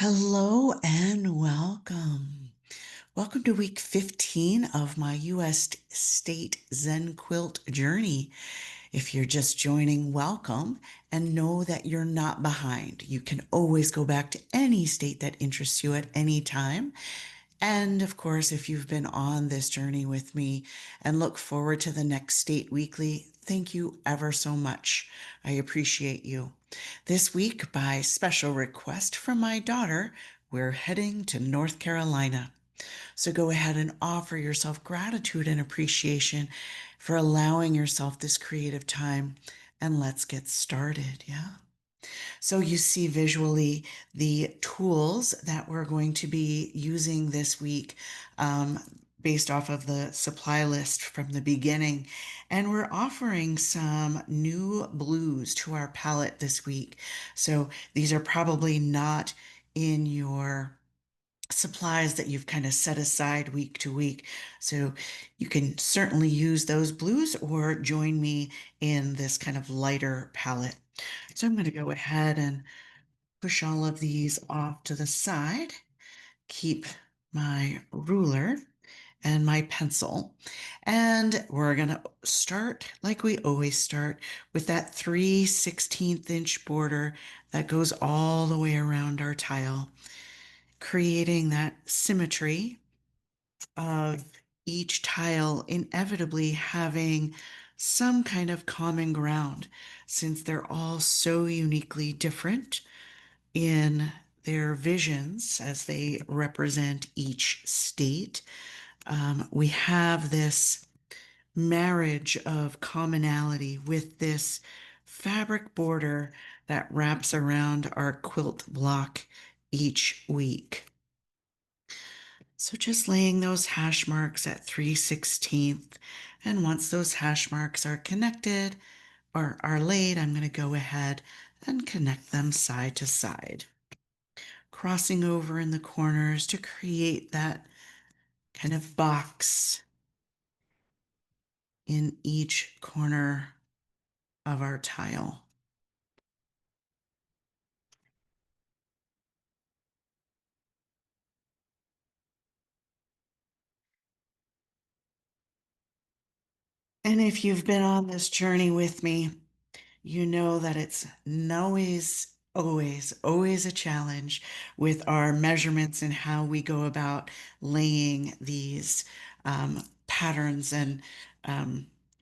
Hello and welcome. Welcome to week 15 of my U.S. State ZenQuilt journey. If you're just joining, welcome, and know that you're not behind. You can always go back to any state that interests you at any time. And of course, if you've been on this journey with me and look forward to the next State Weekly, thank you ever so much. I appreciate you. This week, by special request from my daughter, we're heading to North Carolina. So go ahead and offer yourself gratitude and appreciation for allowing yourself this creative time. And let's get started. Yeah. So you see visually the tools that we're going to be using this week, based off of the supply list from the beginning. And we're offering some new blues to our palette this week. So these are probably not in your supplies that you've kind of set aside week to week. So you can certainly use those blues or join me in this kind of lighter palette. So I'm going to go ahead and push all of these off to the side, keep my ruler and my pencil. And we're going to start like we always start with that 3/16 inch border that goes all the way around our tile, creating that symmetry of each tile inevitably having some kind of common ground, since they're all so uniquely different in their visions as they represent each state. We have this marriage of commonality with this fabric border that wraps around our quilt block each week. So just laying those hash marks at 3/16. And once those hash marks are connected or are laid, I'm going to go ahead and connect them side to side, crossing over in the corners to create that kind of box in each corner of our tile. And if you've been on this journey with me, you know that it's always a challenge with our measurements and how we go about laying these patterns and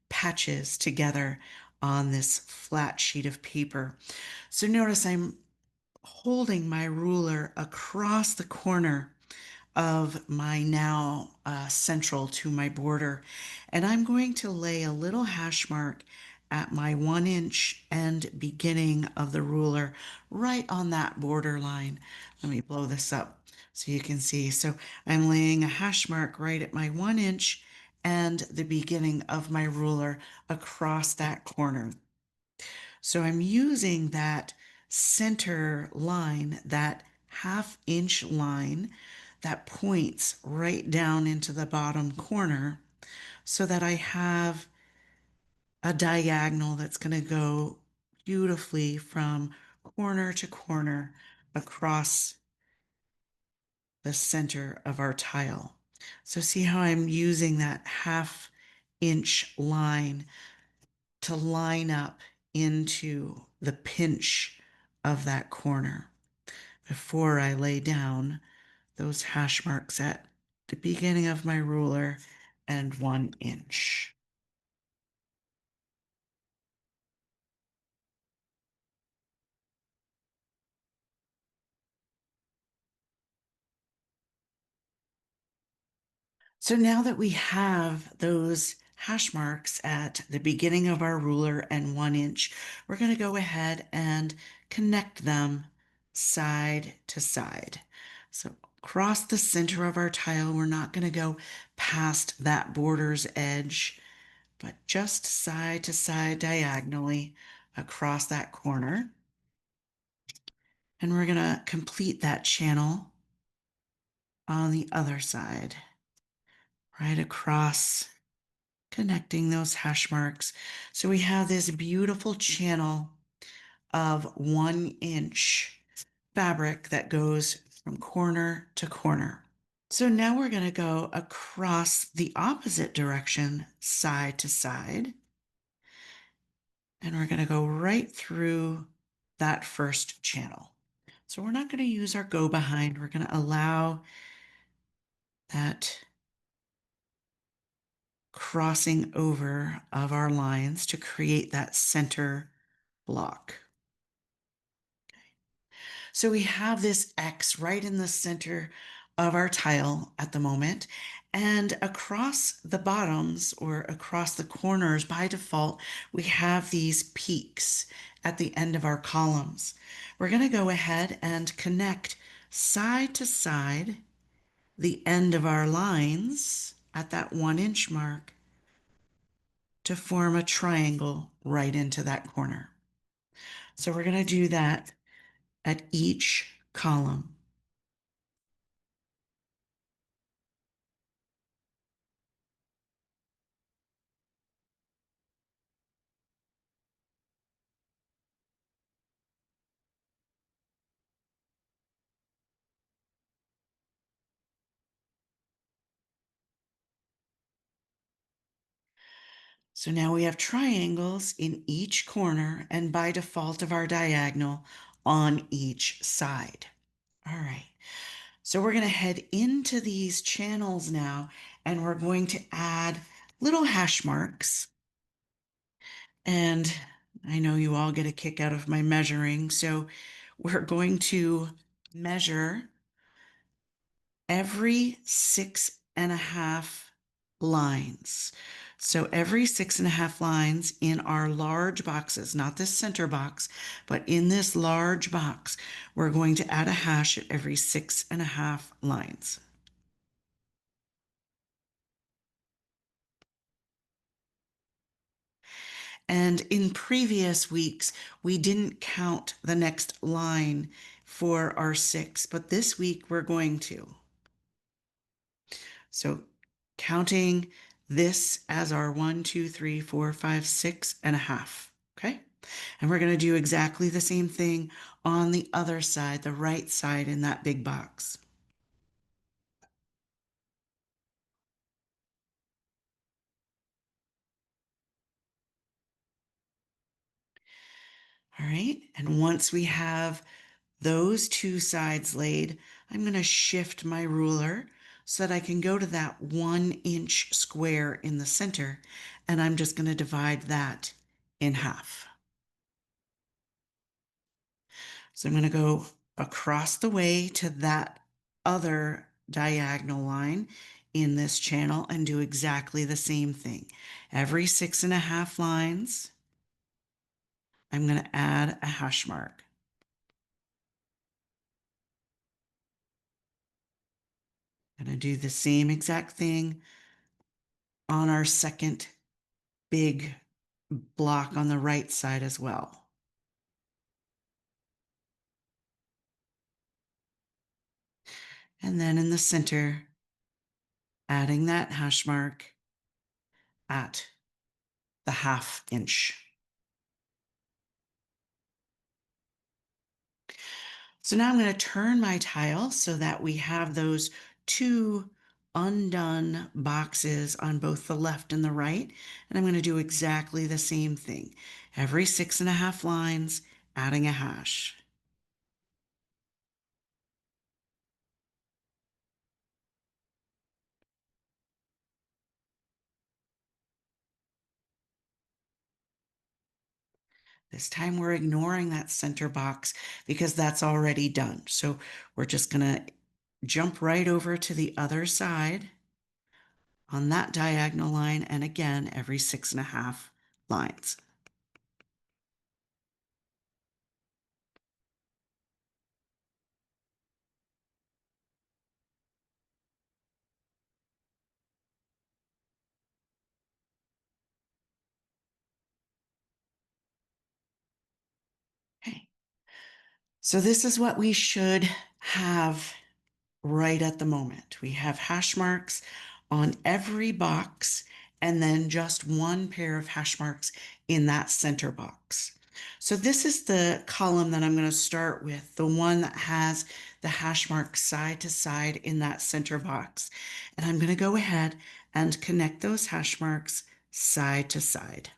patches together on this flat sheet of paper. So notice I'm holding my ruler across the corner of my now central to my border. And I'm going to lay a little hash mark at my 1 inch end beginning of the ruler right on that border line. Let me blow this up so you can see. So I'm laying a hash mark right at my 1 inch and the beginning of my ruler across that corner. So I'm using that center line, that 1/2 inch line that points right down into the bottom corner, so that I have a diagonal that's going to go beautifully from corner to corner across the center of our tile. So see how I'm using that 1/2 inch line to line up into the pinch of that corner before I lay down those hash marks at the beginning of my ruler and 1 inch. So now that we have those hash marks at the beginning of our ruler and 1 inch, we're going to go ahead and connect them side to side. So across the center of our tile, we're not going to go past that border's edge, but just side to side diagonally across that corner. And we're going to complete that channel on the other side, right across, connecting those hash marks. So we have this beautiful channel of 1 inch fabric that goes from corner to corner. So now we're going to go across the opposite direction, side to side. And we're going to go right through that first channel. So we're not going to use our go behind. We're going to allow that crossing over of our lines to create that center block. So we have this X right in the center of our tile at the moment. And across the bottoms or across the corners, by default, we have these peaks at the end of our columns. We're going to go ahead and connect side to side the end of our lines at that 1-inch mark to form a triangle right into that corner. So we're going to do that at each column. So now we have triangles in each corner and by default of our diagonal on each side. All right. So we're going to head into these channels now and we're going to add little hash marks. And I know you all get a kick out of my measuring. So we're going to measure every 6.5 lines. So every 6.5 lines in our large boxes, not this center box, but in this large box, we're going to add a hash at every 6.5 lines. And in previous weeks, we didn't count the next line for our 6, but this week we're going to. So counting this as our 1, 2, 3, 4, 5, 6.5. Okay. And we're going to do exactly the same thing on the other side, the right side in that big box. All right. And once we have those two sides laid, I'm going to shift my ruler so that I can go to that 1-inch square in the center, and I'm just going to divide that in half. So I'm going to go across the way to that other diagonal line in this channel and do exactly the same thing. Every 6.5 lines, I'm going to add a hash mark. I'm going to do the same exact thing on our second big block on the right side as well. And then in the center, adding that hash mark at the 1/2 inch. So now I'm going to turn my tile so that we have those two undone boxes on both the left and the right. And I'm going to do exactly the same thing. Every 6.5 lines, adding a hash. This time we're ignoring that center box because that's already done. So we're just going to jump right over to the other side on that diagonal line, and again, every 6.5 lines. Okay. So this is what we should have right at the moment. We have hash marks on every box and then just one pair of hash marks in that center box. So this is the column that I'm going to start with, the one that has the hash marks side to side in that center box. And I'm going to go ahead and connect those hash marks side to side.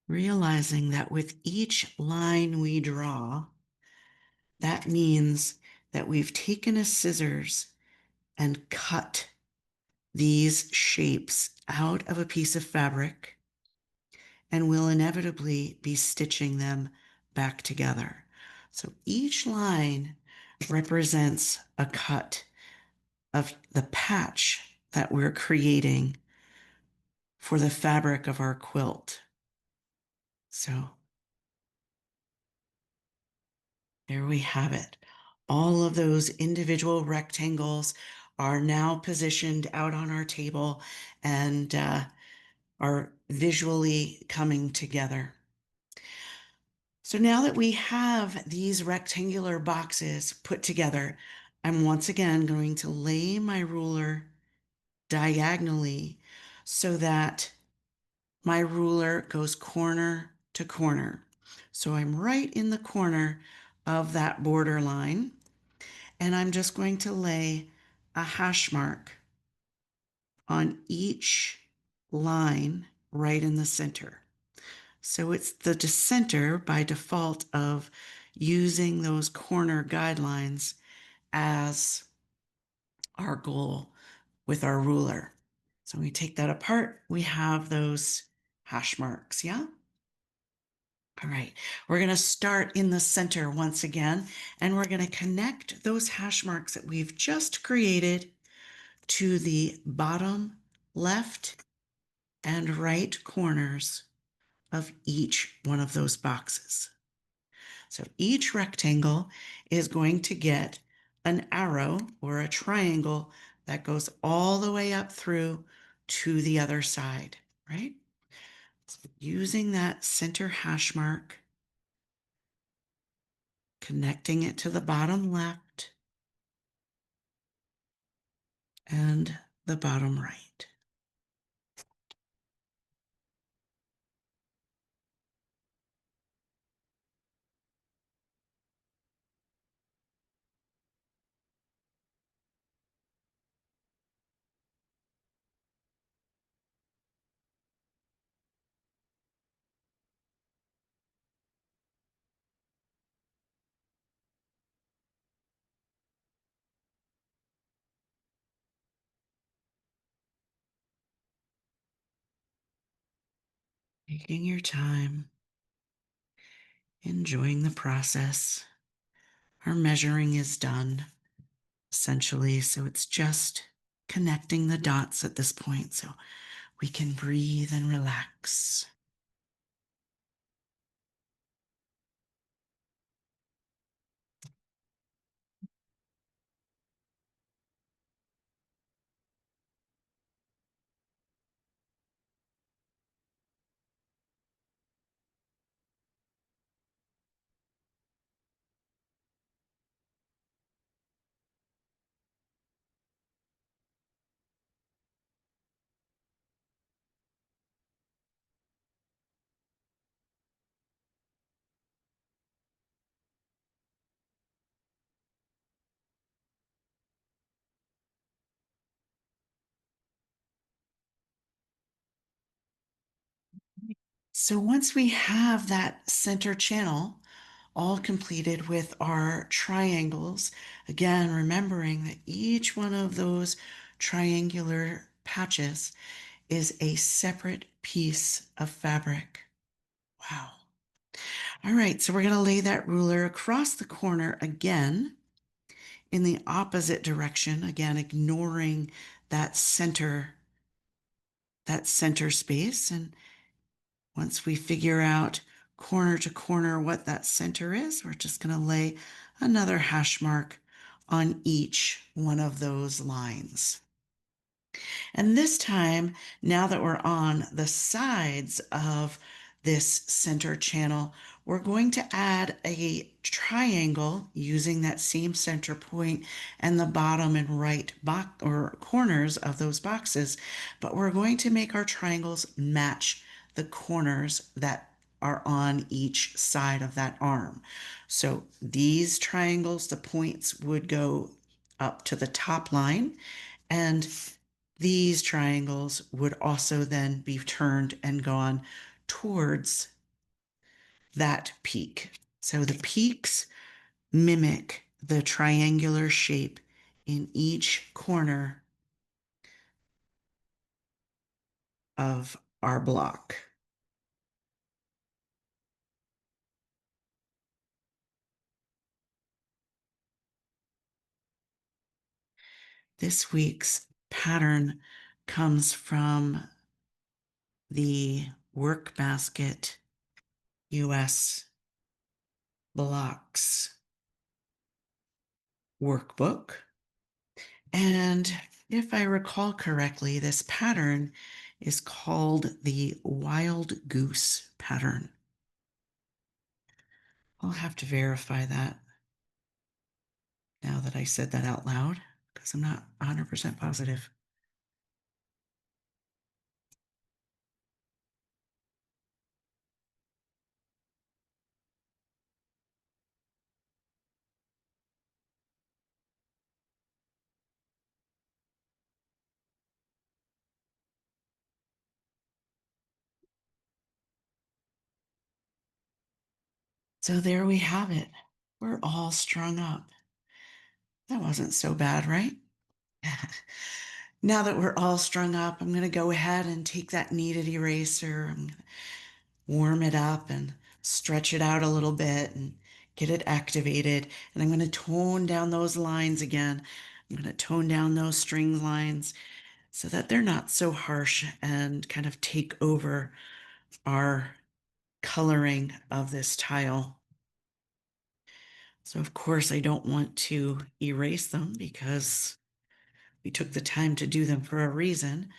Realizing that with each line we draw, that means that we've taken a scissors and cut these shapes out of a piece of fabric and will inevitably be stitching them back together. So each line represents a cut of the patch that we're creating for the fabric of our quilt. So there we have it. All of those individual rectangles are now positioned out on our table and are visually coming together. So now that we have these rectangular boxes put together, I'm once again going to lay my ruler diagonally so that my ruler goes corner to corner. So I'm right in the corner of that border line, and I'm just going to lay a hash mark on each line right in the center. So it's the center by default of using those corner guidelines as our goal with our ruler. So we take that apart, we have those hash marks, yeah? All right, we're going to start in the center once again, and we're going to connect those hash marks that we've just created to the bottom left and right corners of each one of those boxes. So each rectangle is going to get an arrow or a triangle that goes all the way up through to the other side, right? So using that center hash mark, connecting it to the bottom left and the bottom right. Taking your time, enjoying the process. Our measuring is done, essentially, so it's just connecting the dots at this point so we can breathe and relax. So once we have that center channel all completed with our triangles, again, remembering that each one of those triangular patches is a separate piece of fabric. Wow. All right, so we're going to lay that ruler across the corner again in the opposite direction, again, ignoring that center space. And once we figure out corner to corner what that center is, we're just going to lay another hash mark on each one of those lines. And this time, now that we're on the sides of this center channel, we're going to add a triangle using that same center point and the bottom and right box or corners of those boxes. But we're going to make our triangles match the corners that are on each side of that arm. So these triangles, the points would go up to the top line, and these triangles would also then be turned and gone towards that peak. So the peaks mimic the triangular shape in each corner of our block. This week's pattern comes from the Workbasket U.S. Blocks workbook. And if I recall correctly, this pattern is called the Wild Goose pattern. I'll have to verify that now that I said that out loud, because I'm not 100% positive. So there we have it. We're all strung up. That wasn't so bad, right? Now that we're all strung up, I'm going to go ahead and take that kneaded eraser. I'm going to warm it up and stretch it out a little bit and get it activated. And I'm going to tone down those lines again. I'm going to tone down those string lines so that they're not so harsh and kind of take over our coloring of this tile. So of course I don't want to erase them because we took the time to do them for a reason,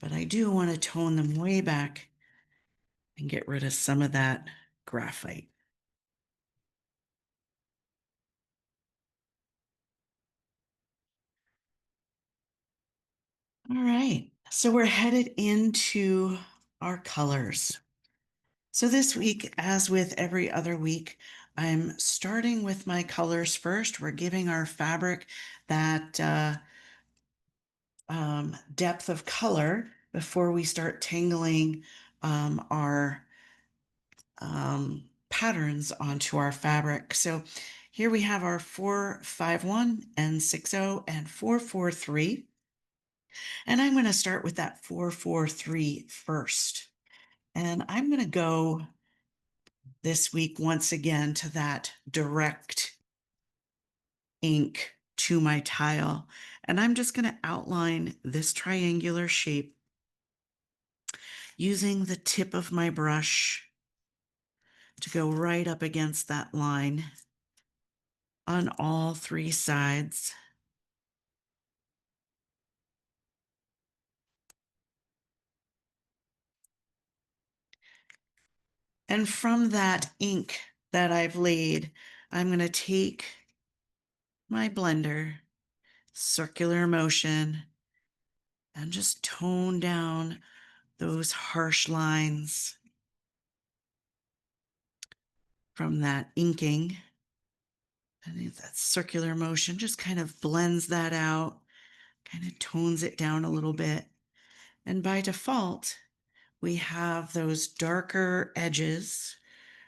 but I do want to tone them way back and get rid of some of that graphite. All right, so we're headed into our colors. So this week, as with every other week, I'm starting with my colors first. We're giving our fabric that depth of color before we start tangling our patterns onto our fabric. So here we have our 451 and 60 and 443. And I'm going to start with that 443 first. And I'm going to go this week once again to that direct ink to my tile. And I'm just going to outline this triangular shape using the tip of my brush to go right up against that line on all three sides. And from that ink that I've laid, I'm going to take my blender, circular motion, and just tone down those harsh lines from that inking. I think that circular motion just kind of blends that out, kind of tones it down a little bit. And by default, we have those darker edges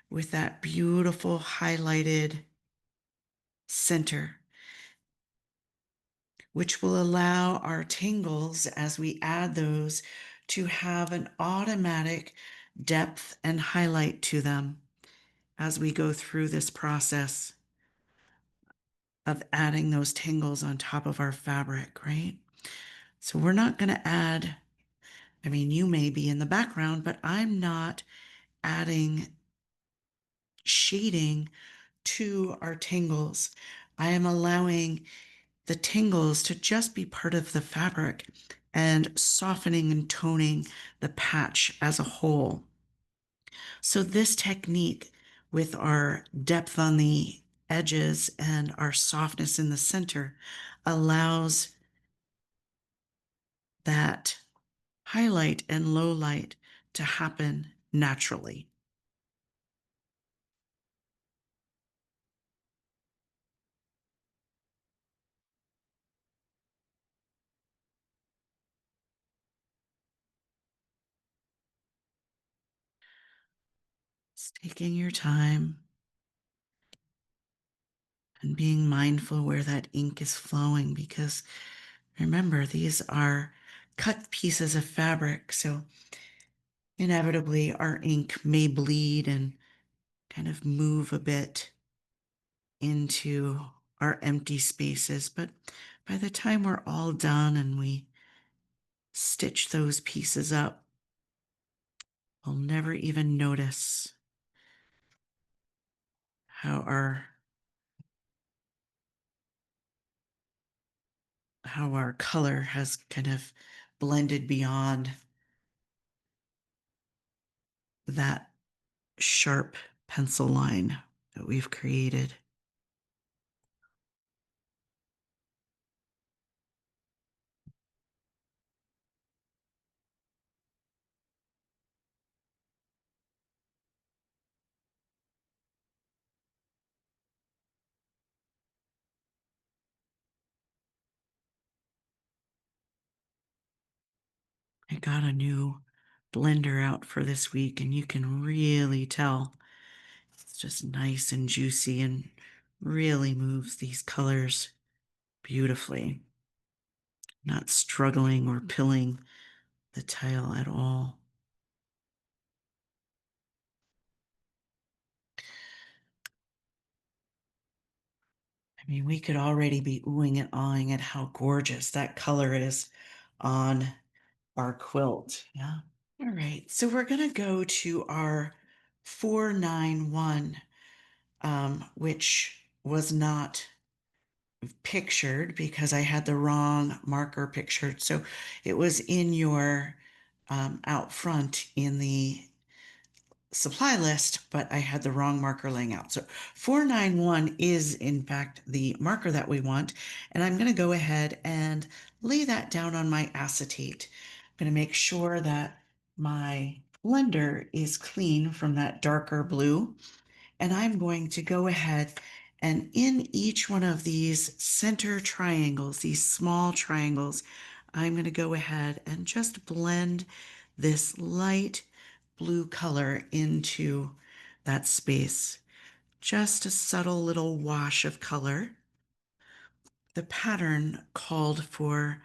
with that beautiful highlighted center, which will allow our tangles as we add those to have an automatic depth and highlight to them as we go through this process of adding those tangles on top of our fabric, right? So we're not going to add, I mean, you may be in the background, but I'm not adding shading to our tangles. I am allowing the tingles to just be part of the fabric and softening and toning the patch as a whole. So this technique with our depth on the edges and our softness in the center allows that highlight and low light to happen naturally. Just taking your time and being mindful where that ink is flowing, because remember, these are cut pieces of fabric, so inevitably our ink may bleed and kind of move a bit into our empty spaces. But by the time we're all done and we stitch those pieces up, we'll never even notice how our color has kind of blended beyond that sharp pencil line that we've created. I got a new blender out for this week, and you can really tell it's just nice and juicy and really moves these colors beautifully, not struggling or pilling the tile at all. I mean, we could already be oohing and awing at how gorgeous that color is on our quilt. Yeah. All right. So we're going to go to our 491, which was not pictured because I had the wrong marker pictured. So it was in your out front in the supply list, but I had the wrong marker laying out. So 491 is in fact the marker that we want. And I'm going to go ahead and lay that down on my acetate. I'm going to make sure that my blender is clean from that darker blue. And I'm going to go ahead and in each one of these center triangles, these small triangles, I'm going to go ahead and just blend this light blue color into that space. Just a subtle little wash of color. The pattern called for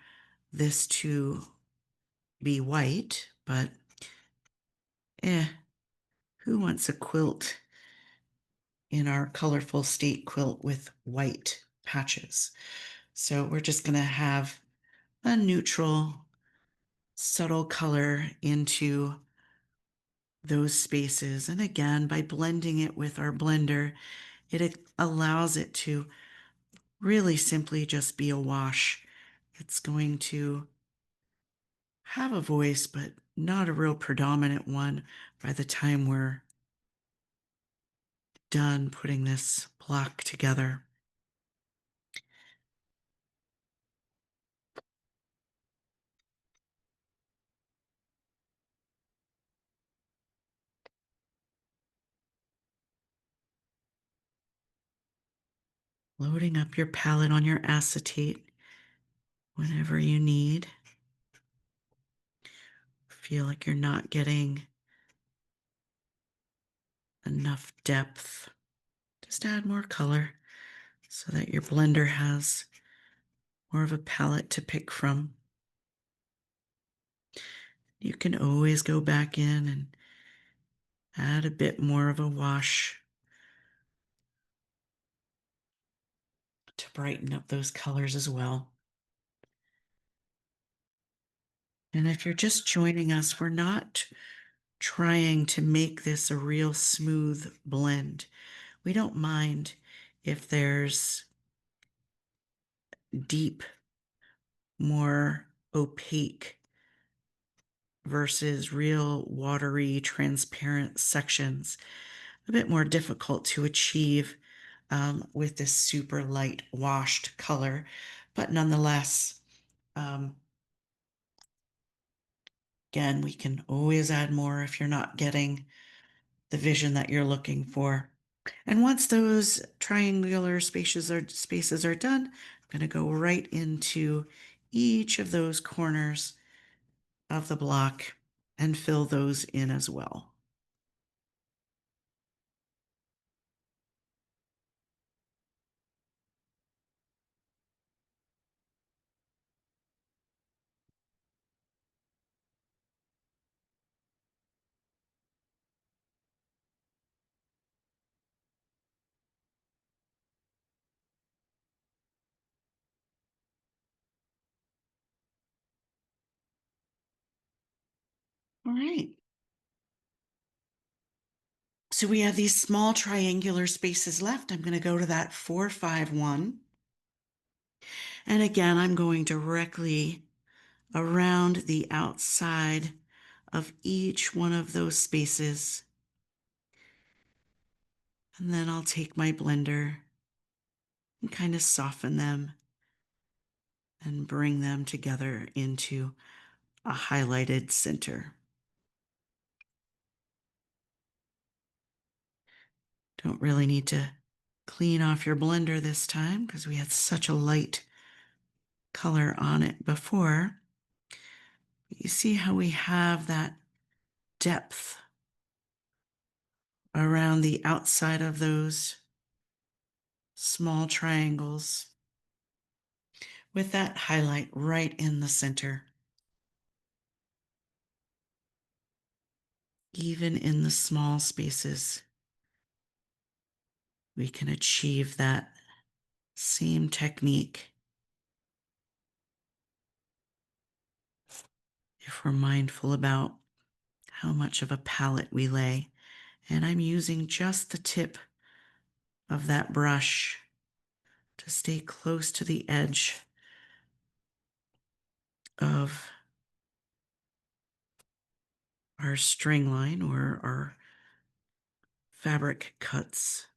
this to be white, but who wants a quilt in our colorful state quilt with white patches? So we're just going to have a neutral, subtle color into those spaces. And again, by blending it with our blender, it allows it to really simply just be a wash. It's going to have a voice, but not a real predominant one by the time we're done putting this block together. Loading up your palette on your acetate whenever you need. Feel like you're not getting enough depth. Just add more color so that your blender has more of a palette to pick from. You can always go back in and add a bit more of a wash to brighten up those colors as well. And if you're just joining us, we're not trying to make this a real smooth blend. We don't mind if there's deep, more opaque versus real watery, transparent sections. A bit more difficult to achieve with this super light washed color, but nonetheless, um, again, we can always add more if you're not getting the vision that you're looking for. And once those triangular spaces are done, I'm going to go right into each of those corners of the block and fill those in as well. All right. So we have these small triangular spaces left. I'm going to go to that 4-5-1. And again, I'm going directly around the outside of each one of those spaces. And then I'll take my blender and kind of soften them and bring them together into a highlighted center. Don't really need to clean off your blender this time because we had such a light color on it before. You see how we have that depth around the outside of those small triangles with that highlight right in the center. Even in the small spaces, we can achieve that same technique if we're mindful about how much of a palette we lay. And I'm using just the tip of that brush to stay close to the edge of our string line or our fabric cuts.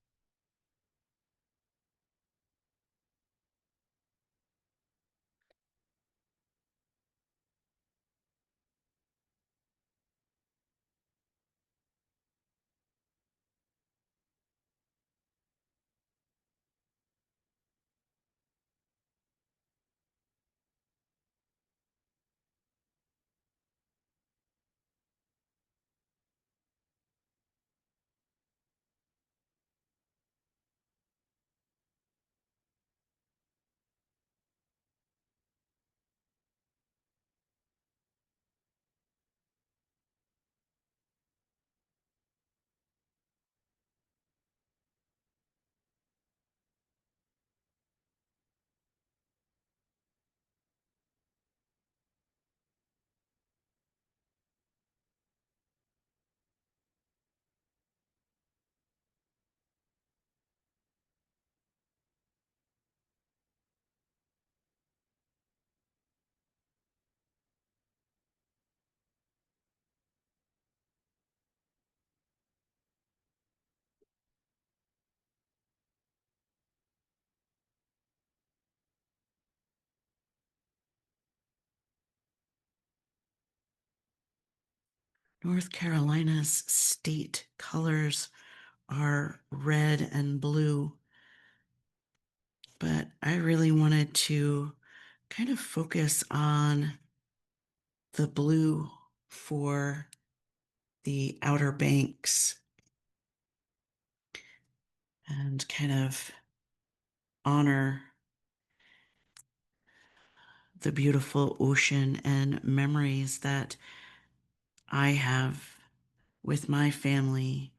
North Carolina's state colors are red and blue, but I really wanted to kind of focus on the blue for the Outer Banks and kind of honor the beautiful ocean and memories that I have with my family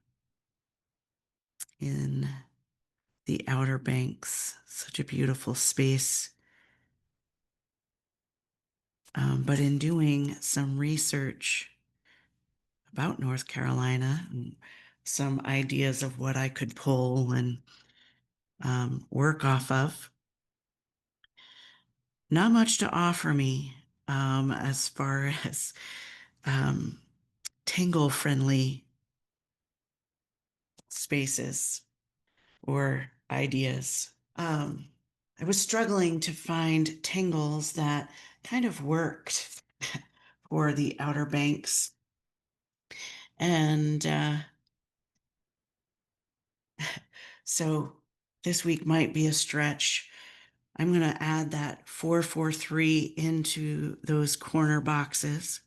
in the Outer Banks. Such a beautiful space. But in doing some research about North Carolina and some ideas of what I could pull and work off of, not much to offer me as far as um, tangle friendly spaces or ideas. I was struggling to find tangles that kind of worked for the Outer Banks. And so this week might be a stretch. I'm going to add that 443 into those corner boxes.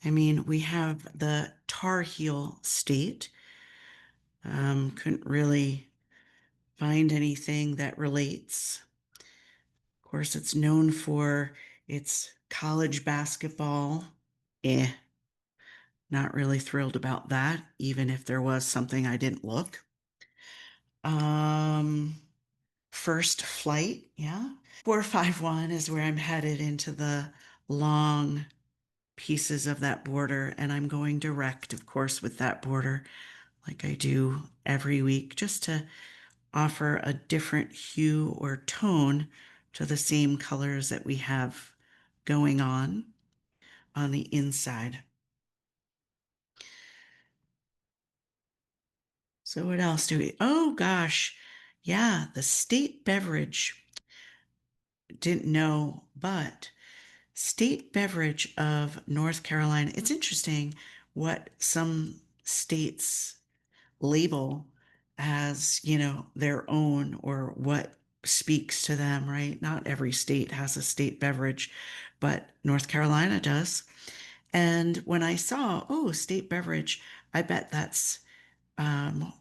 I mean, we have the Tar Heel State. Couldn't really find anything that relates. Of course, it's known for its college basketball. Eh, not really thrilled about that, even if there was something I didn't look. Um, First flight, yeah. 451 is where I'm headed into the long pieces of that border, and I'm going direct, of course, with that border, like I do every week, just to offer a different hue or tone to the same colors that we have going on the inside. So what else do we? Oh gosh, yeah, the state beverage. Didn't know, but state beverage of North Carolina. It's interesting what some states label as, their own or what speaks to them, right? Not every state has a state beverage, but North Carolina does. And when I saw, oh, state beverage, I bet that's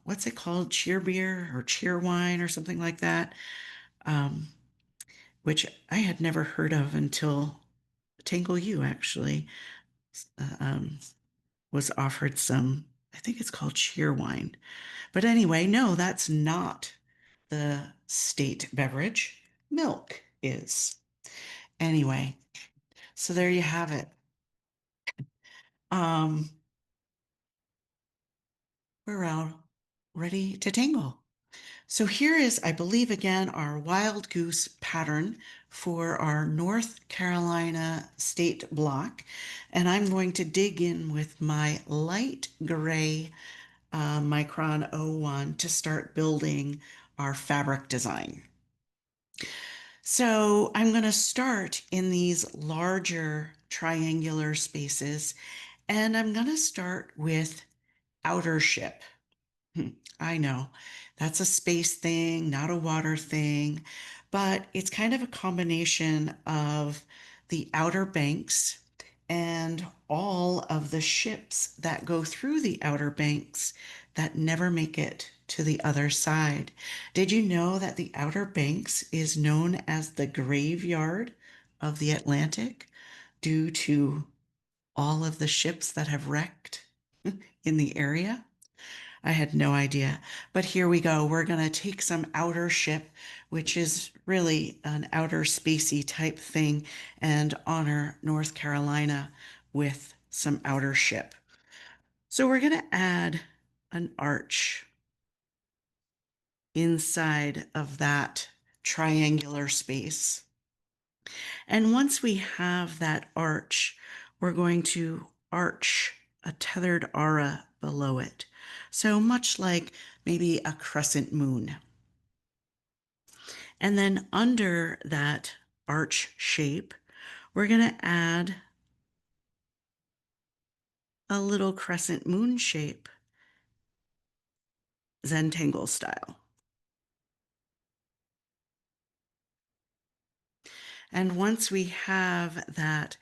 what's it called? Cheer beer or cheer wine or something like that, um, which I had never heard of until Tangle U actually um, was offered some, I think it's called cheer wine. But anyway, no, that's not the state beverage. Milk is. Anyway, so there you have it. Um, we're all ready to tangle. So here is, I believe, again, our wild goose pattern for our North Carolina state block. And I'm going to dig in with my light gray Micron 01 to start building our fabric design. So I'm going to start in these larger triangular spaces, and I'm going to start with outer ship. I know that's a space thing, not a water thing, but it's kind of a combination of the Outer Banks and all of the ships that go through the Outer Banks that never make it to the other side. Did you know that the Outer Banks is known as the graveyard of the Atlantic due to all of the ships that have wrecked in the area? I had no idea. But here we go. We're going to take some outer ship, which is really an outer spacey type thing, and honor North Carolina with some outer ship. So we're going to add an arch inside of that triangular space. And once we have that arch, we're going to arch a tethered aura below it. So much like maybe a crescent moon. And then under that arch shape, we're going to add a little crescent moon shape, Zentangle style. And once we have that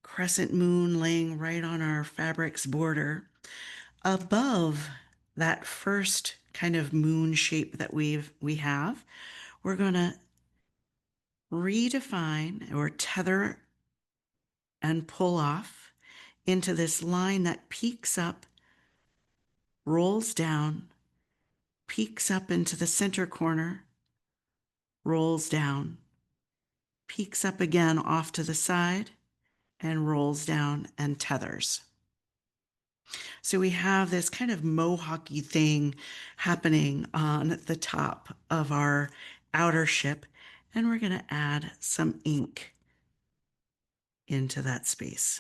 crescent moon laying right on our fabric's border, above that first kind of moon shape that we have, we're going to redefine or tether and pull off into this line that peaks up, rolls down, peaks up into the center corner, rolls down, peaks up again off to the side, and rolls down and tethers. So we have this kind of mohawky thing happening on the top of our outer ship. And we're going to add some ink into that space.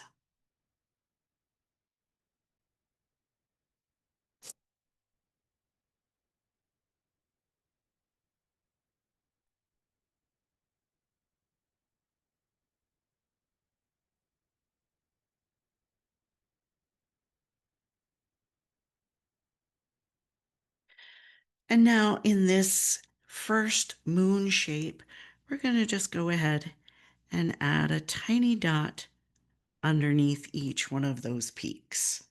And now in this first moon shape, we're going to just go ahead and add a tiny dot underneath each one of those peaks.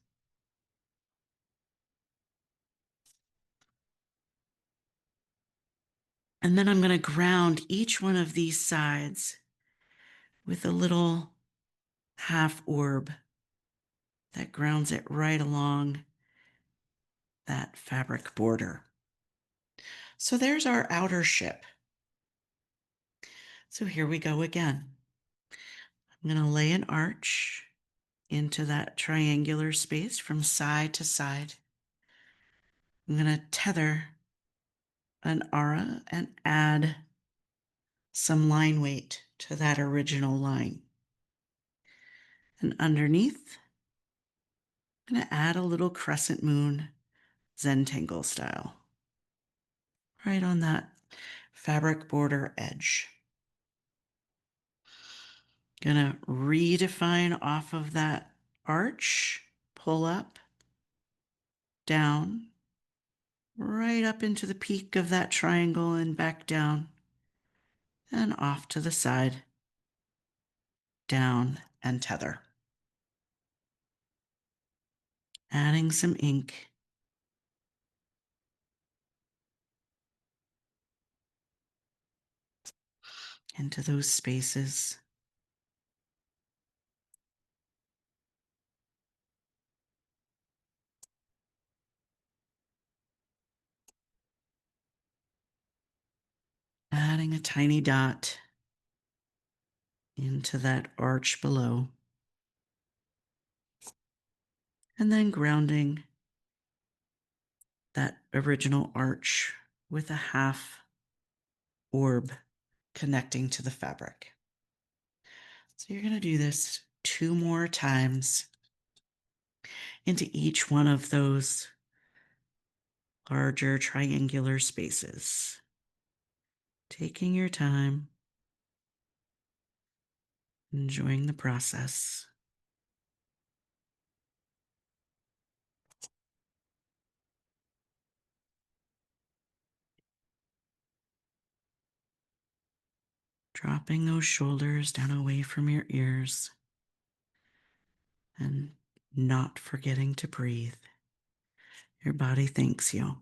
And then I'm going to ground each one of these sides with a little half orb that grounds it right along that fabric border. So there's our outer ship. So here we go again. I'm going to lay an arch into that triangular space from side to side. I'm going to tether an aura and add some line weight to that original line. And underneath, I'm going to add a little crescent moon Zentangle style right on that fabric border edge. Gonna redefine off of that arch, pull up, down, right up into the peak of that triangle and back down, and off to the side, down and tether. Adding some ink. Into those spaces. Adding a tiny dot into that arch below. And then grounding that original arch with a half orb connecting to the fabric. So you're going to do this 2 more times into each one of those larger triangular spaces. Taking your time, enjoying the process. Dropping those shoulders down away from your ears and not forgetting to breathe. Your body thanks you.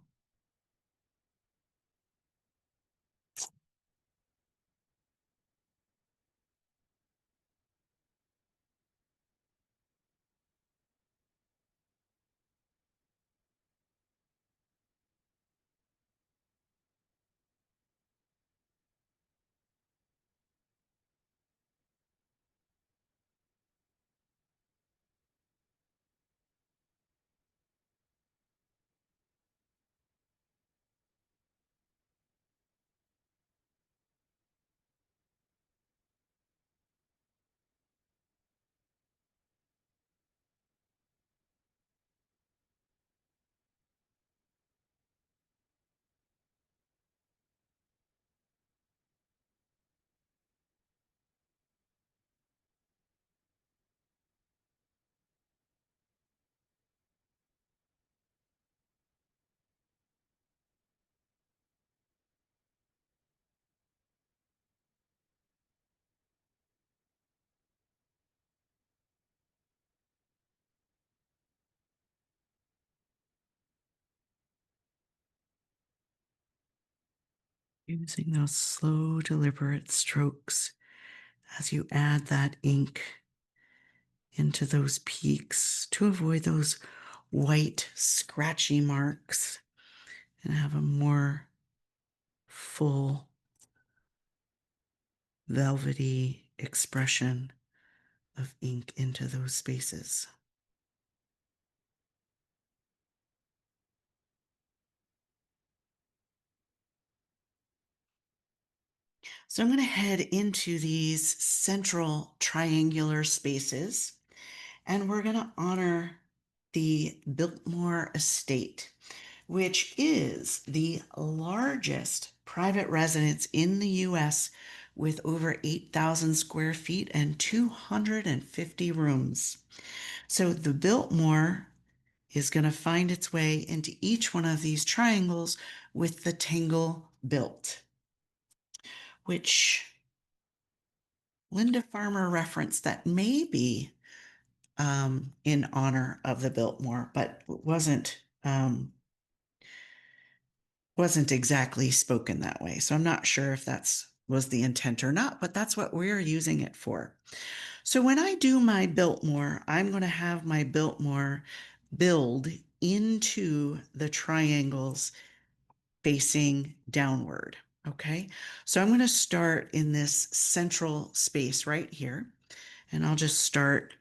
Using those slow, deliberate strokes as you add that ink into those peaks to avoid those white, scratchy marks and have a more full, velvety expression of ink into those spaces. So I'm going to head into these central triangular spaces, and we're going to honor the Biltmore Estate, which is the largest private residence in the U.S. with over 8,000 square feet and 250 rooms. So the Biltmore is going to find its way into each one of these triangles with the tangle built, which Linda Farmer referenced that may be in honor of the Biltmore, but wasn't exactly spoken that way. So I'm not sure if that's was the intent or not, but that's what we're using it for. So when I do my Biltmore, I'm going to have my Biltmore build into the triangles facing downward. Okay, so I'm going to start in this central space right here, and I'll just start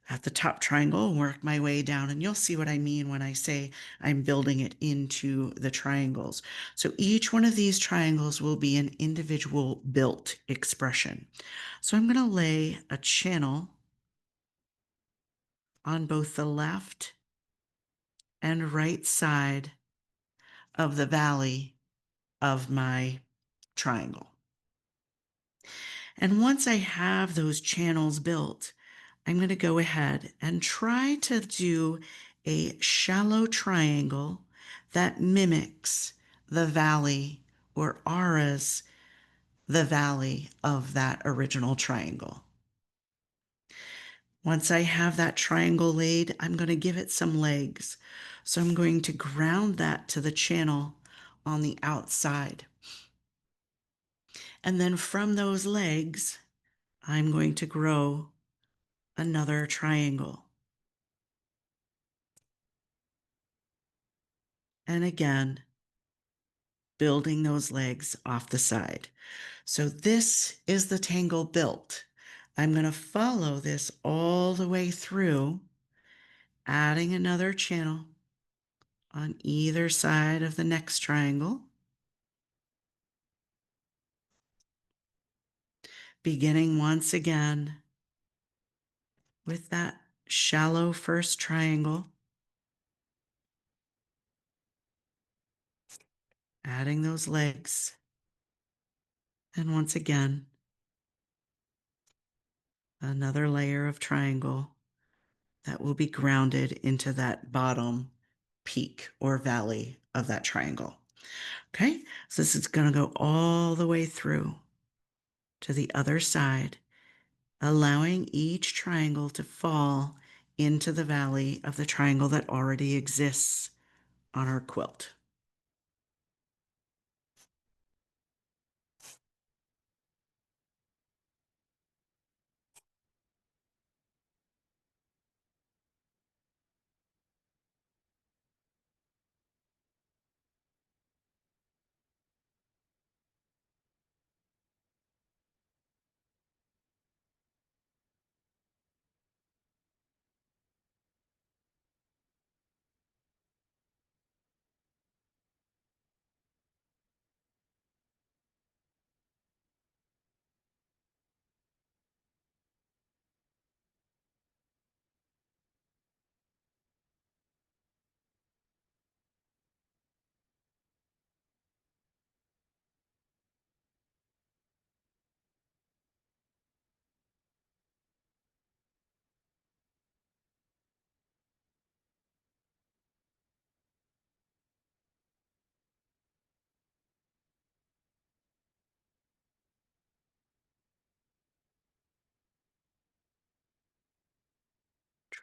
at the top triangle and work my way down. And you'll see what I mean when I say I'm building it into the triangles. So each one of these triangles will be an individual built expression. So I'm going to lay a channel on both the left and right side of the valley of my triangle. And once I have those channels built, I'm going to go ahead and try to do a shallow triangle that mimics the valley or auras the valley of that original triangle. Once I have that triangle laid, I'm going to give it some legs. So I'm going to ground that to the channel on the outside. And then from those legs, I'm going to grow another triangle. And again, building those legs off the side. So this is the tangle built. I'm going to follow this all the way through, adding another channel on either side of the next triangle, beginning once again with that shallow first triangle, adding those legs, and once again, another layer of triangle that will be grounded into that bottom peak or valley of that triangle. Okay, so this is going to go all the way through to the other side, allowing each triangle to fall into the valley of the triangle that already exists on our quilt.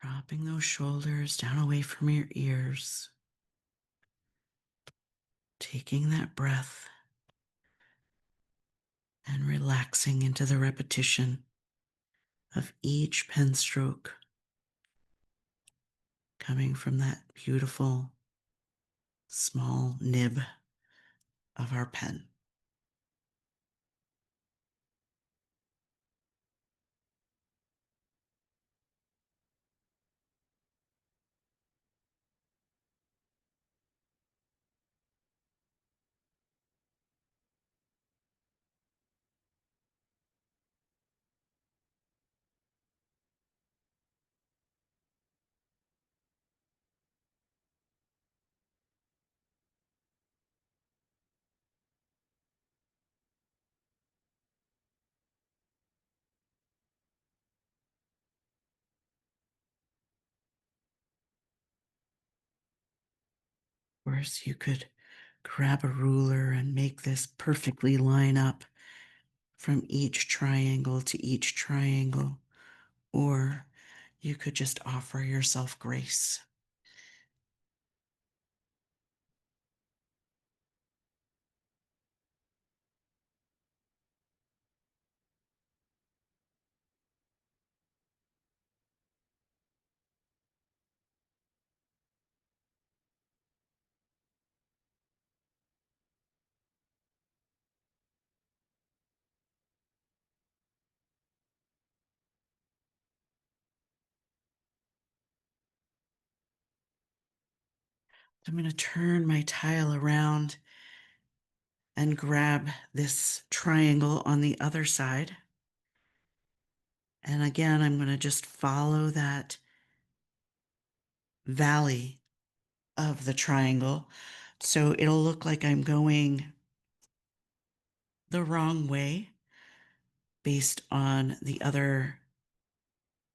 Dropping those shoulders down away from your ears, taking that breath and relaxing into the repetition of each pen stroke coming from that beautiful small nib of our pen. course, you could grab a ruler and make this perfectly line up from each triangle to each triangle, or you could just offer yourself grace. I'm going to turn my tile around and grab this triangle on the other side. And again, I'm going to just follow that valley of the triangle. So it'll look like I'm going the wrong way based on the other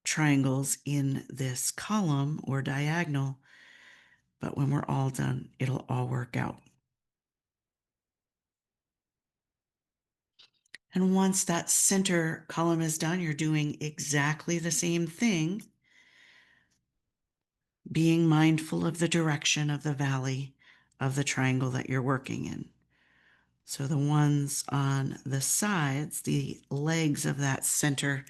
triangles in this column or diagonal. But when we're all done, it'll all work out. And once that center column is done, you're doing exactly the same thing, being mindful of the direction of the valley of the triangle that you're working in. So the ones on the sides, the legs of that center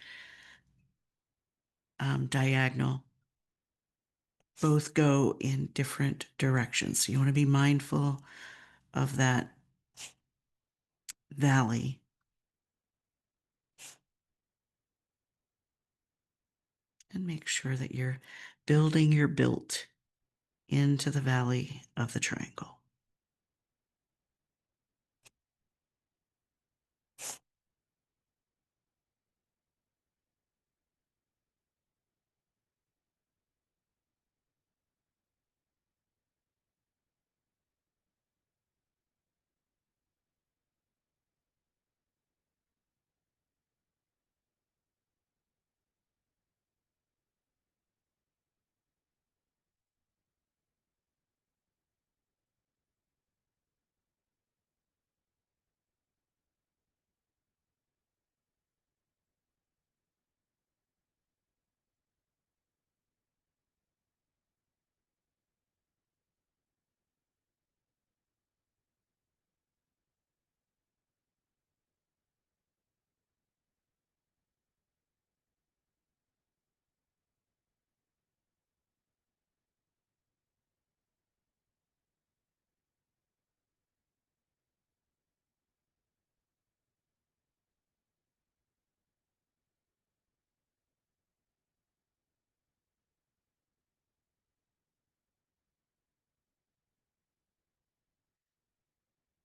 diagonal, both go in different directions. So you want to be mindful of that valley. And make sure that you're building your built into the valley of the triangle.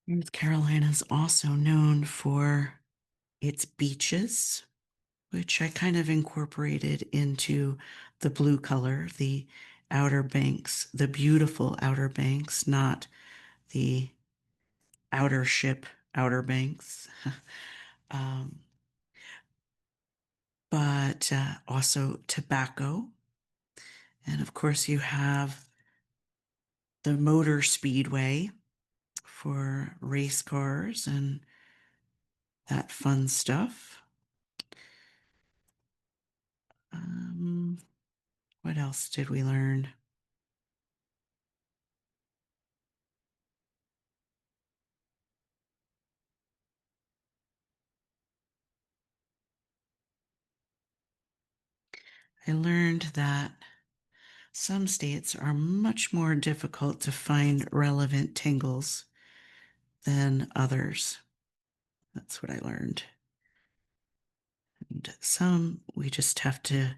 North Carolina is also known for its beaches, which I kind of incorporated into the blue color, the Outer Banks, the beautiful Outer Banks, not the outer ship Outer Banks. um, but also tobacco. And of course, you have the motor speedway for race cars and that fun stuff. Um, what else did we learn? I learned that some states are much more difficult to find relevant tingles than others. That's what I learned. And some we just have to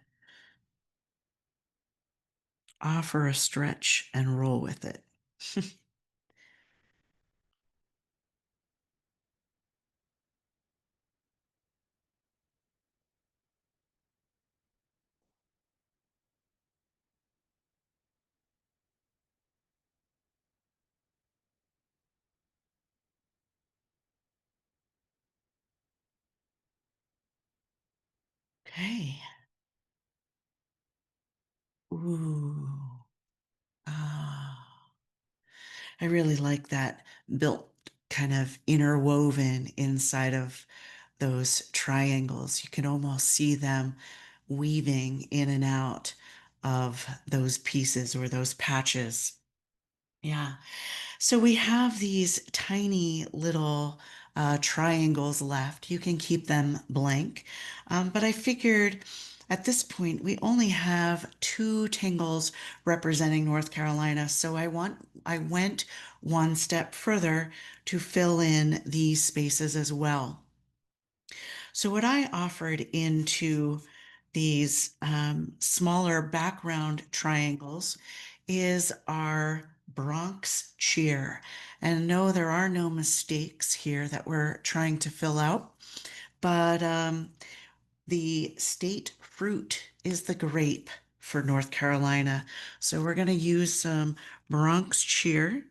offer a stretch and roll with it. Okay. Ooh. Ah. I really like that built kind of interwoven inside of those triangles. You can almost see them weaving in and out of those pieces or those patches. Yeah. So we have these tiny little triangles left. You can keep them blank. But I figured at this point we only have two tangles representing North Carolina. So I went one step further to fill in these spaces as well. So what I offered into these smaller background triangles is our Bronx cheer. And no, there are no mistakes here that we're trying to fill out, but the state fruit is the grape for North Carolina. So we're going to use some Bronx cheer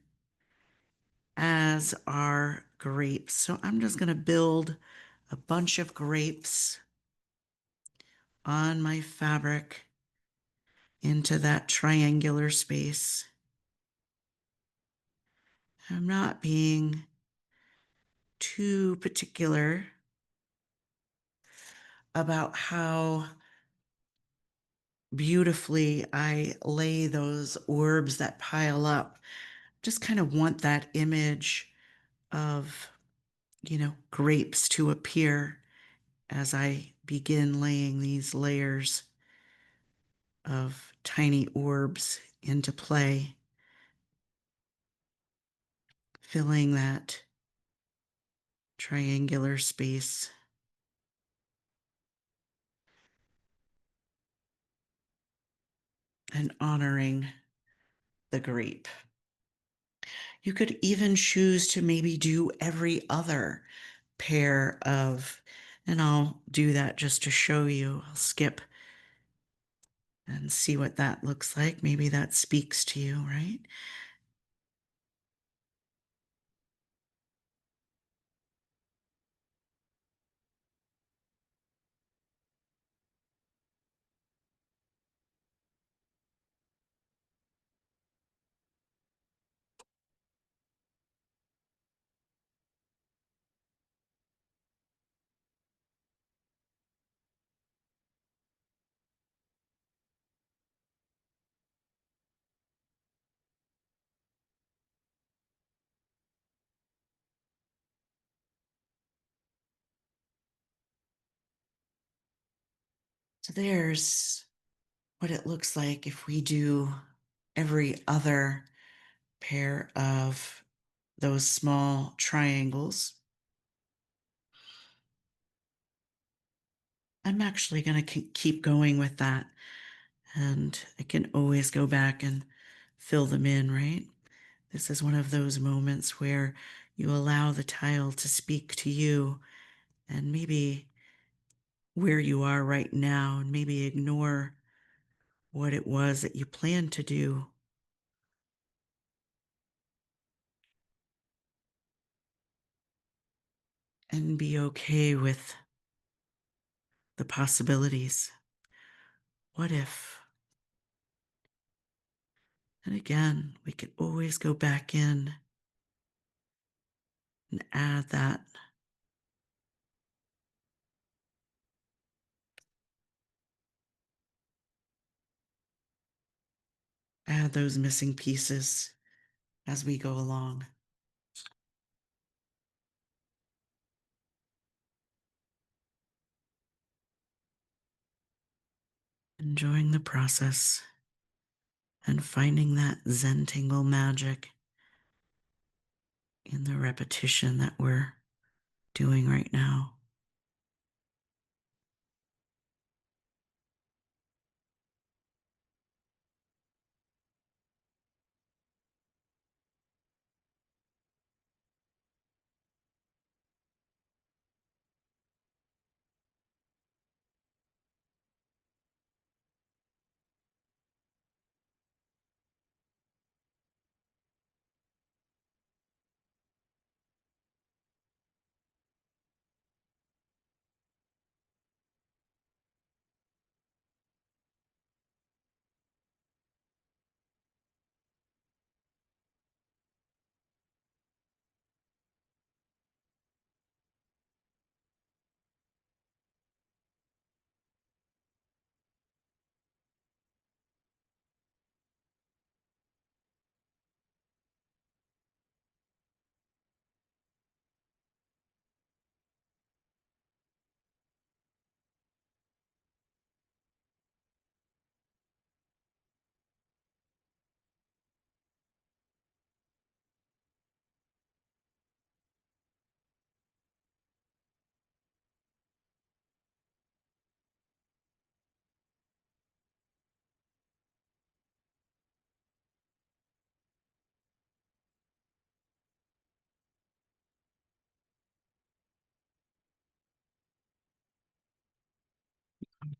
as our grapes. So I'm just going to build a bunch of grapes on my fabric into that triangular space. I'm not being too particular about how beautifully I lay those orbs that pile up. Just kind of want that image of, grapes to appear as I begin laying these layers of tiny orbs into play, filling that triangular space and honoring the grape. You could even choose to maybe do every other pair of, and I'll do that just to show you. I'll skip and see what that looks like. Maybe that speaks to you, right? So there's what it looks like if we do every other pair of those small triangles. I'm actually going to keep going with that. And I can always go back and fill them in, right? This is one of those moments where you allow the tile to speak to you and maybe where you are right now, and maybe ignore what it was that you planned to do and be okay with the possibilities. What if? And again, we could always go back in and add those missing pieces as we go along. Enjoying the process and finding that Zentangle magic in the repetition that we're doing right now.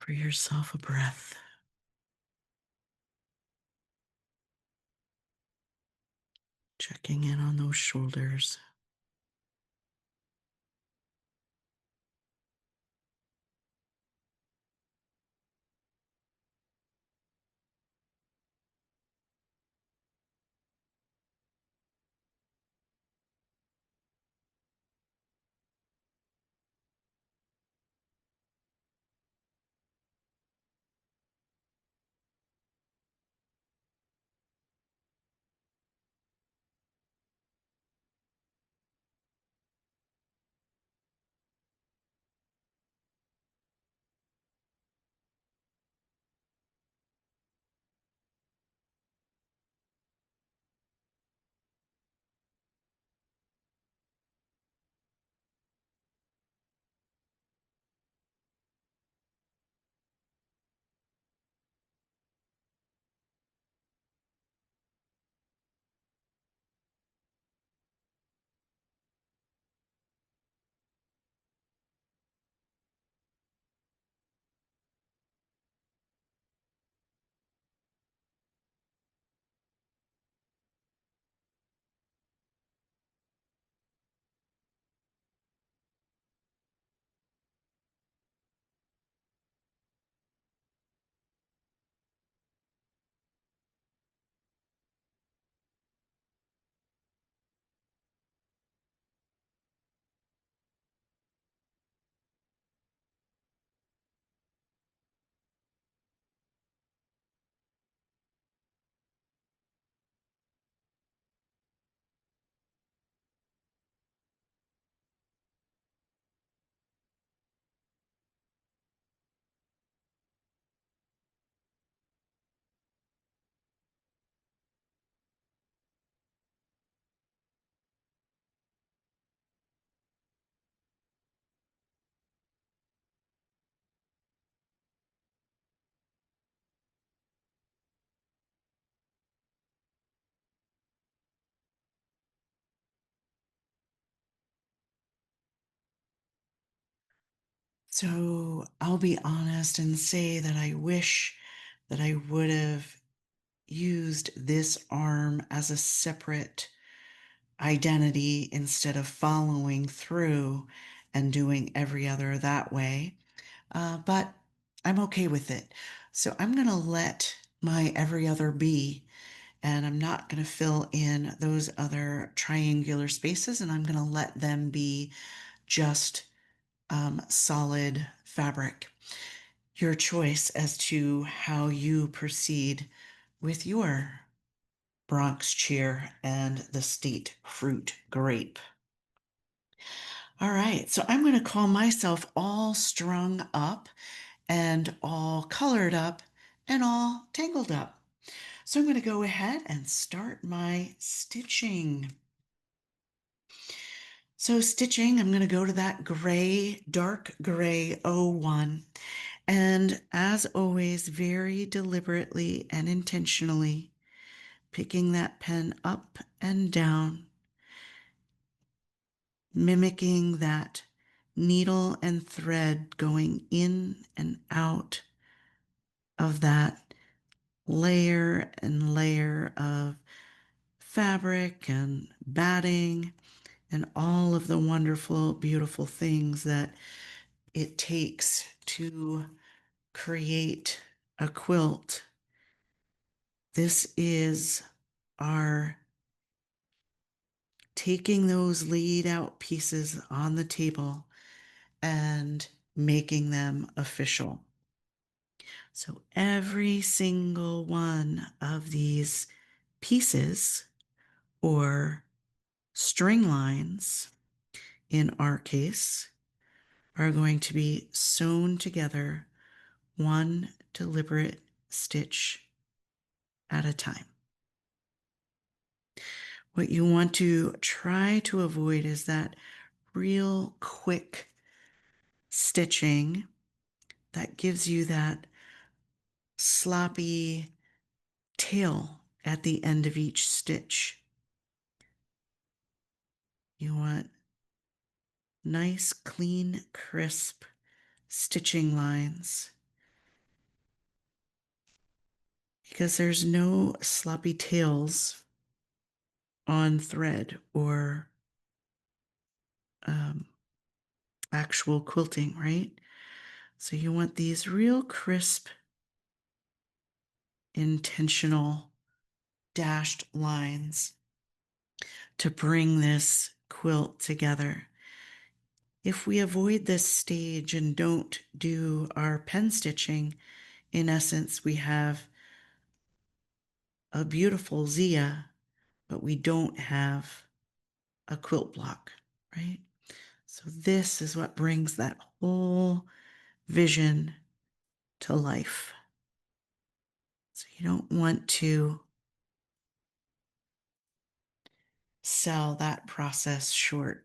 For yourself a breath. Checking in on those shoulders. So I'll be honest and say that I wish that I would have used this arm as a separate identity instead of following through and doing every other that way. But I'm okay with it. So I'm going to let my every other be, and I'm not going to fill in those other triangular spaces, and I'm going to let them be just solid fabric. Your choice as to how you proceed with your Bronx cheer and the state fruit grape. All right, so I'm going to call myself all strung up and all colored up and all tangled up. So I'm going to go ahead and start my stitching. So stitching, I'm going to go to that gray, dark gray 01. And as always, very deliberately and intentionally picking that pen up and down, mimicking that needle and thread going in and out of that layer and layer of fabric and batting and all of the wonderful, beautiful things that it takes to create a quilt. This is our taking those laid out pieces on the table and making them official. So every single one of these pieces or string lines, in our case, are going to be sewn together one deliberate stitch at a time. What you want to try to avoid is that real quick stitching that gives you that sloppy tail at the end of each stitch. You want nice, clean, crisp stitching lines because there's no sloppy tails on thread or um, actual quilting, right? So you want these real crisp, intentional dashed lines to bring this quilt together. If we avoid this stage and don't do our pen stitching, in essence, we have a beautiful Zia, but we don't have a quilt block, right? So this is what brings that whole vision to life. So you don't want to sell that process short.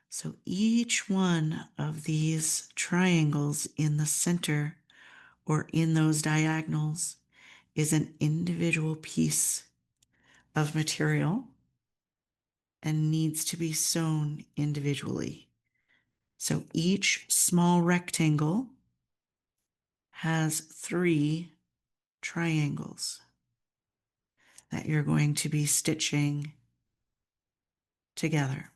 So each one of these triangles in the center or in those diagonals is an individual piece of material and needs to be sewn individually. So each small rectangle has 3 triangles that you're going to be stitching together.